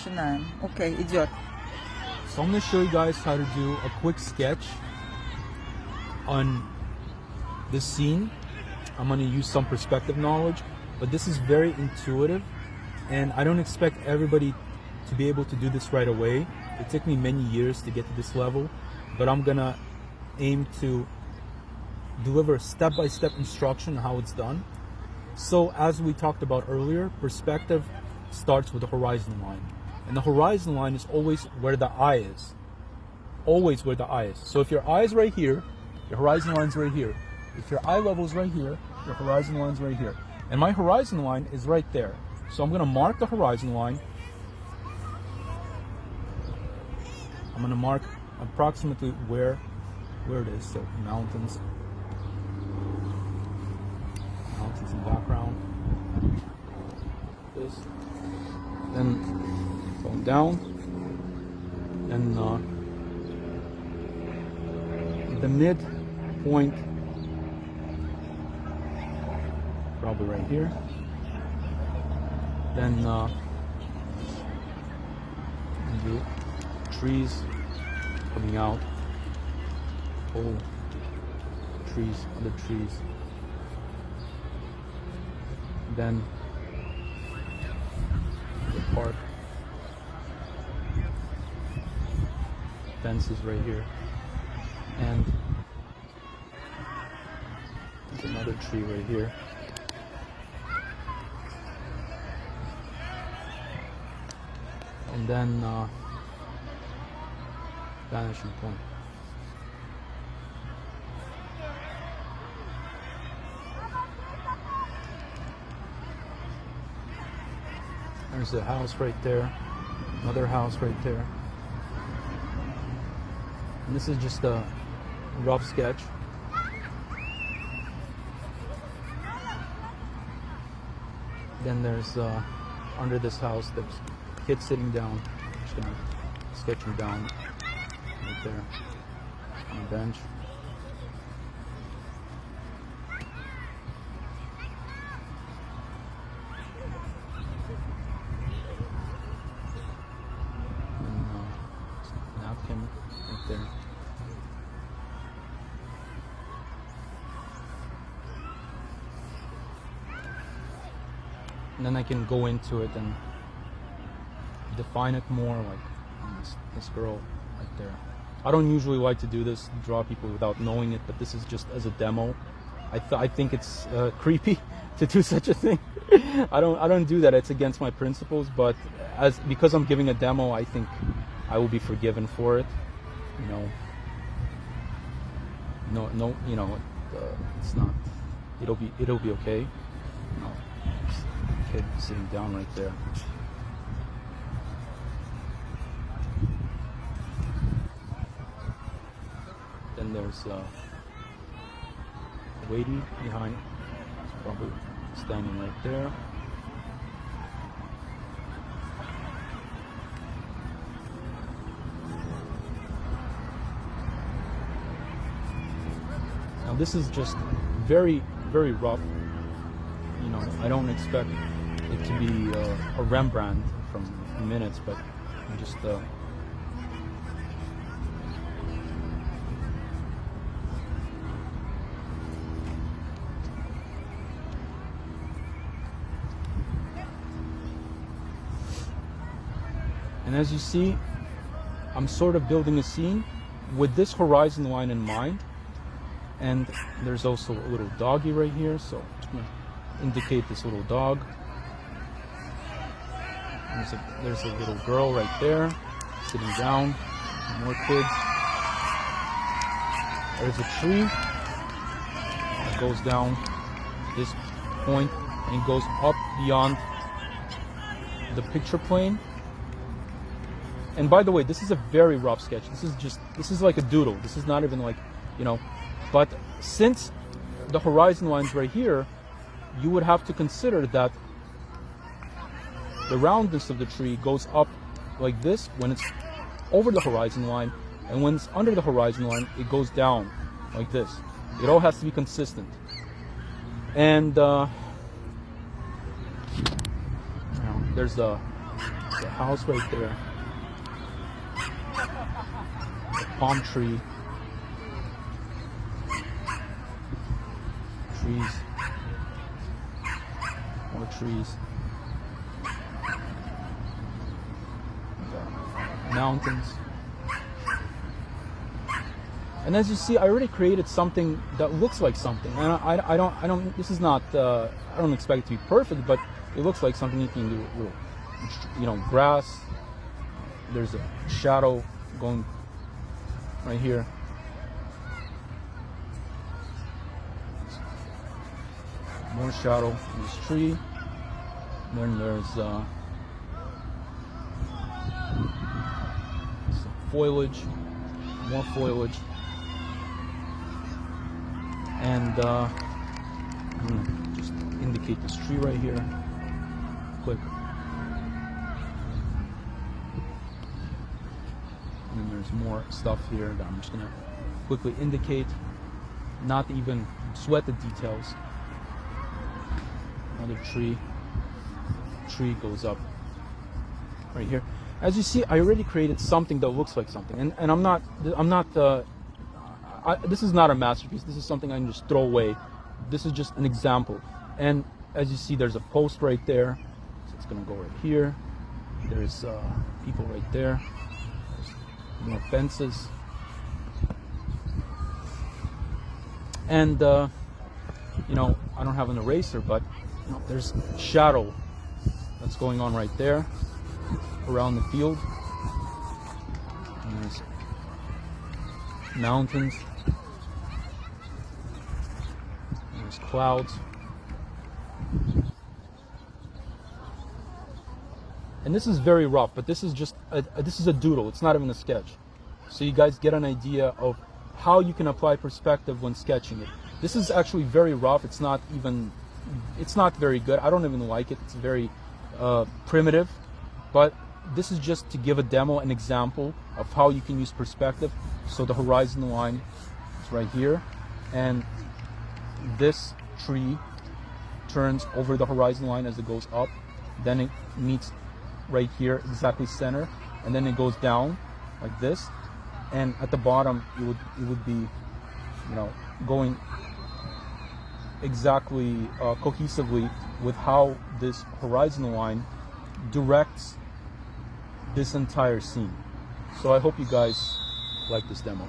начинаем. Окей, идет. So I'm going to show you guys how to do a quick sketch on this scene. I'm going to use some perspective knowledge, but this is very intuitive, and I don't expect everybody to be able to do this right away. It took me many years to get to this level, but I'm going to aim to deliver step-by-step instruction on how it's done. So as we talked about earlier, perspective starts with the horizon line. And the horizon line is always where the eye is. Always where the eye is. So if your eye is right here, your horizon line's right here. If your eye level is right here, your horizon line's right here. And my horizon line is right there. So I'm going to mark the horizon line. I'm going to mark approximately where it is. So mountains in the background. This. Then going down, and the mid point, probably right here. Then the trees coming out, oh, trees, other trees. Then the park, fences right here, and there's another tree right here. And then vanishing point. There's a house right there, another house right there. And this is just a rough sketch. Then there's under this house, there's kids sitting down. I'm just gonna sketch them down right there on a bench. Napkin right there. And then I can go into it and define it more, like this girl right there. I don't usually like to do this, draw people without knowing it, but this is just as a demo. I think it's creepy to do such a thing. I don't do that. It's against my principles, but because I'm giving a demo, I think I will be forgiven for it. It's not. It'll be okay. Kid sitting down right there. Then there's Wadey behind. He's probably standing right there. Now this is just very, very rough. I don't expect it to be a Rembrandt from minutes, but I'm just and as you see, I'm sort of building a scene with this horizon line in mind. And there's also a little doggy right here, so I'm just gonna indicate this little dog. There's a little girl right there, sitting down. More kids. There's a tree that goes down this point and goes up beyond the picture plane. And by the way, this is a very rough sketch. This is like a doodle. This is not even like, but since the horizon line's right here, you would have to consider that the roundness of the tree goes up like this when it's over the horizon line, and when it's under the horizon line, it goes down like this. It all has to be consistent. And there's a There's a house right there. A palm tree. Trees. More trees. Mountains. And as you see, I already created something that looks like something. And I don't. This is not. I don't expect it to be perfect, but it looks like something you can do. You know, grass. There's a shadow going right here. More shadow in this tree. Then there's some foliage. More foliage. And I'm gonna just indicate this tree right here. Quick. And then there's more stuff here that I'm just gonna quickly indicate. Not even sweat the details. Another tree. Tree goes up right here. As you see, I already created something that looks like something, and I'm not. This is not a masterpiece. This is something I can just throw away. This is just an example. And as you see, there's a post right there. So it's gonna go right here. There's people right there. There's more fences. And you know, I don't have an eraser, but you know, there's shadow that's going on right there around the field. And there's mountains. There's clouds. And this is very rough, but this is just this is a doodle. It's not even a sketch. So you guys get an idea of how you can apply perspective when sketching it. This is actually very rough. It's not very good. I don't even like it. It's very primitive, but this is just to give a demo, an example of how you can use perspective. So the horizon line is right here, and this tree turns over the horizon line as it goes up. Then it meets right here, exactly center, and then it goes down like this. And at the bottom, it would be, you know, going exactly cohesively with how this horizon line directs this entire scene. So I hope you guys like this demo.